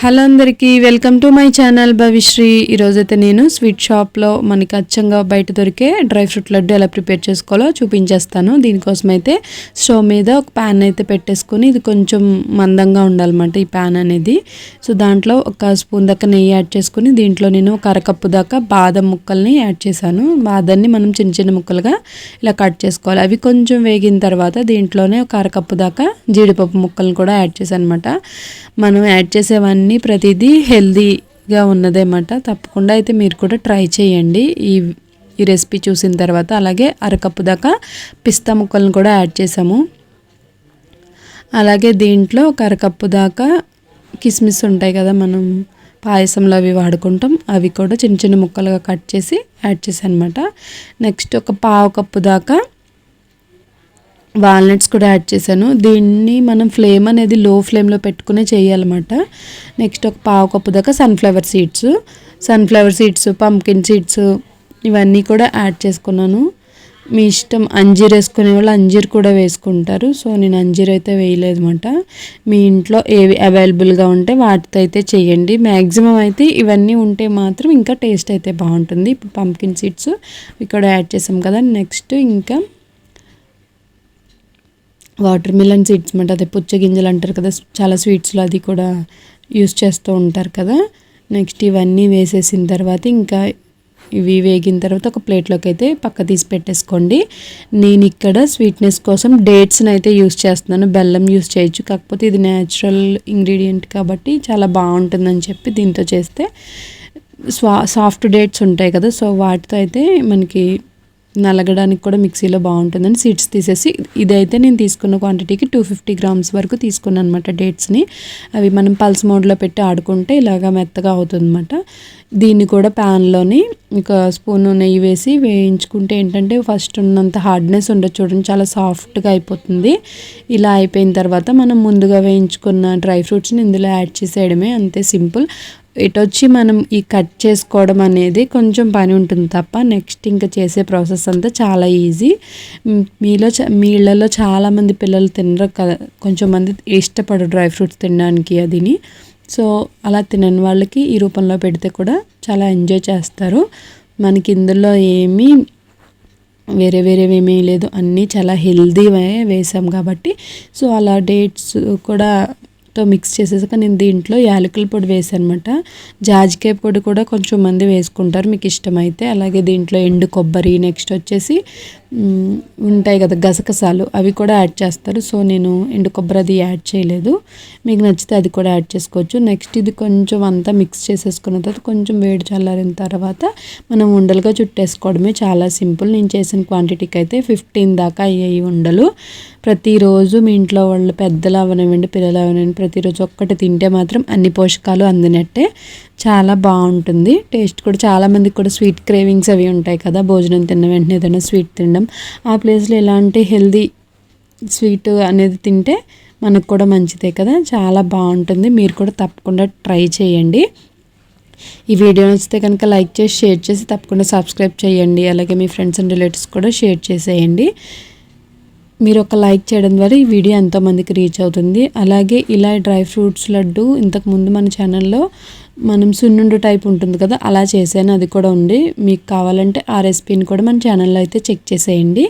Hello అందరికీ welcome to my channel Bhavishri. ఈరోజైతే నేను స్వీట్ షాప్లో మనకి అచ్చంగా బయట దొరికే డ్రై ఫ్రూట్ లడ్డు ఎలా ప్రిపేర్ చేసుకోవాలో చూపించేస్తాను. దీనికోసం అయితే స్టవ్ మీద ఒక ప్యాన్ అయితే పెట్టేసుకొని, ఇది కొంచెం మందంగా ఉండాలన్నమాట ఈ ప్యాన్ అనేది. సో దాంట్లో ఒక స్పూన్ దాకా నెయ్యి యాడ్ చేసుకుని, దీంట్లో నేను ఒక అరకప్పు దాకా బాదం ముక్కల్ని యాడ్ చేశాను. బాదాన్ని మనం చిన్న చిన్న ముక్కలుగా ఇలా కట్ చేసుకోవాలి. అవి కొంచెం వేగిన తర్వాత దీంట్లోనే ఒక అరకప్పు దాకా జీడిపప్పు ముక్కల్ని కూడా యాడ్ చేశాను అనమాట. మనం యాడ్ చేసేవన్నీ ప్రతిదీ హెల్దీగా ఉన్నదేమాట. తప్పకుండా అయితే మీరు కూడా ట్రై చేయండి ఈ రెసిపీ చూసిన తర్వాత. అలాగే అరకప్పు దాకా పిస్తా ముక్కలను కూడా యాడ్ చేసాము. అలాగే దీంట్లో ఒక అరకప్పు దాకా కిస్మిస్ ఉంటాయి కదా, మనం పాయసంలో అవి వాడుకుంటాం, అవి కూడా చిన్న చిన్న ముక్కలుగా కట్ చేసి యాడ్ చేసాను అనమాట. నెక్స్ట్ ఒక పావు కప్పు దాకా వాల్నట్స్ కూడా యాడ్ చేశాను. దీన్ని మనం ఫ్లేమ్ అనేది లో ఫ్లేమ్లో పెట్టుకునే చేయాలన్నమాట. నెక్స్ట్ ఒక పావు కప్పు దాకా సన్ఫ్లవర్ సీడ్స్, పంకిన్ సీడ్స్ ఇవన్నీ కూడా యాడ్ చేసుకున్నాను. మీ ఇష్టం, అంజీర్ వేసుకునే వాళ్ళు అంజీర్ కూడా వేసుకుంటారు. సో నేను అంజీర్ అయితే వేయలేదు అనమాట. మీ ఇంట్లో ఏవి అవైలబుల్గా ఉంటే వాటితో అయితే చేయండి. మ్యాక్సిమం అయితే ఇవన్నీ ఉంటే మాత్రం ఇంకా టేస్ట్ అయితే బాగుంటుంది. ఇప్పుడు పంకిన్ సీడ్స్ ఇవి కూడా యాడ్ చేసాం కదా. నెక్స్ట్ ఇంకా వాటర్ మిలన్ సీడ్స్ అనమాట, అదే పుచ్చగింజలు అంటారు కదా, చాలా స్వీట్స్లో అది కూడా యూస్ చేస్తూ ఉంటారు కదా. నెక్స్ట్ ఇవన్నీ వేసేసిన తర్వాత ఇంకా ఇవి వేగిన తర్వాత ఒక ప్లేట్లోకి అయితే పక్క తీసి పెట్టేసుకోండి. నేను ఇక్కడ స్వీట్నెస్ కోసం డేట్స్ని అయితే యూస్ చేస్తున్నాను. బెల్లం యూస్ చేయొచ్చు, కాకపోతే ఇది న్యాచురల్ ఇంగ్రీడియంట్ కాబట్టి చాలా బాగుంటుందని చెప్పి దీంతో చేస్తే సాఫ్ట్ డేట్స్ ఉంటాయి కదా, సో వాటితో అయితే మనకి నలగడానికి కూడా మిక్సీలో బాగుంటుందని సీడ్స్ తీసేసి, ఇదైతే నేను తీసుకున్న క్వాంటిటీకి 250 గ్రామ్స్ వరకు తీసుకున్నాను అనమాట డేట్స్ని. అవి మనం పల్స్ మోడ్లో పెట్టి ఆడుకుంటే ఇలాగా మెత్తగా అవుతుంది అనమాట. దీన్ని కూడా ప్యాన్లోని ఒక స్పూన్ నెయ్యి వేసి వేయించుకుంటే ఏంటంటే ఫస్ట్ ఉన్నంత హార్డ్నెస్ ఉండదు, చూడండి చాలా సాఫ్ట్గా అయిపోతుంది. ఇలా అయిపోయిన తర్వాత మనం ముందుగా వేయించుకున్న డ్రై ఫ్రూట్స్ని ఇందులో యాడ్ చేసేయడమే, అంతే సింపుల్. ఇటొచ్చి మనం ఈ కట్ చేసుకోవడం అనేది కొంచెం పని ఉంటుంది తప్ప నెక్స్ట్ ఇంకా చేసే ప్రాసెస్ అంతా చాలా ఈజీ. మీ ఇళ్ళలో చాలామంది పిల్లలు తినరు కదా, కొంచెం మంది ఇష్టపడరు డ్రై ఫ్రూట్స్ తినడానికి అదిని. సో అలా తినని వాళ్ళకి ఈ రూపంలో పెడితే కూడా చాలా ఎంజాయ్ చేస్తారు. మనకి ఇందులో ఏమీ వేరేవేమీ లేదు, అన్నీ చాలా హెల్దీ వేసాం కాబట్టి. సో అలా డేట్స్ కూడా మిక్స్ చేసేసాక నేను దీంట్లో యాలకుల పొడి వేసాను అనమాట. జాజికాయ పొడి కూడా కొంచెం మంది వేసుకుంటారు మీకు ఇష్టమైతే. అలాగే దీంట్లో ఎండు కొబ్బరి, నెక్స్ట్ వచ్చేసి ఉంటాయి కదా గసగసాలు, అవి కూడా యాడ్ చేస్తారు. సో నేను ఎండు కొబ్బరి అది యాడ్ చేయలేదు, మీకు నచ్చితే అది కూడా యాడ్ చేసుకోవచ్చు. నెక్స్ట్ ఇది కొంచెం అంతా మిక్స్ చేసేసుకున్న తర్వాత కొంచెం వేడి చల్లారిన తర్వాత మనం ఉండలుగా చుట్టేసుకోవడమే, చాలా సింపుల్. నేను చేసిన క్వాంటిటీకి అయితే 15 దాకా అయ్యాయి ఉండలు. ప్రతిరోజు మీ ఇంట్లో వాళ్ళు పెద్దలు అవనివ్వండి పిల్లలు అవనివ్వండి ప్రతిరోజు ఒక్కటి తింటే మాత్రం అన్ని పోషకాలు అందినట్టే. చాలా బాగుంటుంది టేస్ట్ కూడా. చాలామందికి కూడా స్వీట్ క్రేవింగ్స్ అవి ఉంటాయి కదా, భోజనం తిన్న వెంటనే ఏదైనా స్వీట్ తినడం, ఆ ప్లేస్లో ఇలాంటి హెల్దీ స్వీట్ అనేది తింటే మనకు కూడా మంచిదే కదా, చాలా బాగుంటుంది. మీరు కూడా తప్పకుండా ట్రై చేయండి. ఈ వీడియో నచ్చితే కనుక లైక్ చేసి షేర్ చేసి తప్పకుండా సబ్స్క్రైబ్ చేయండి. అలాగే మీ ఫ్రెండ్స్ అండ్ రిలేటివ్స్ కూడా షేర్ చేసేయండి. మీరు ఒక లైక్ చేయడం ద్వారా ఈ వీడియో ఎంతోమందికి రీచ్ అవుతుంది. అలాగే ఇలా డ్రై ఫ్రూట్స్ లడ్డు ఇంతకుముందు మన ఛానల్లో మనం సున్నుండు టైప్ ఉంటుంది కదా, అలా చేశాను, అది కూడా ఉంది. మీకు కావాలంటే ఆ రెసిపీని కూడా మన ఛానల్లో అయితే చెక్ చేసేయండి.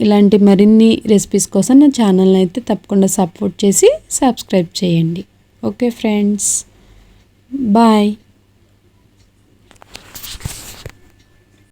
ఇలాంటి మరిన్ని రెసిపీస్ కోసం నా ఛానల్ని అయితే తప్పకుండా సపోర్ట్ చేసి సబ్స్క్రైబ్ చేయండి. Okay friends, bye.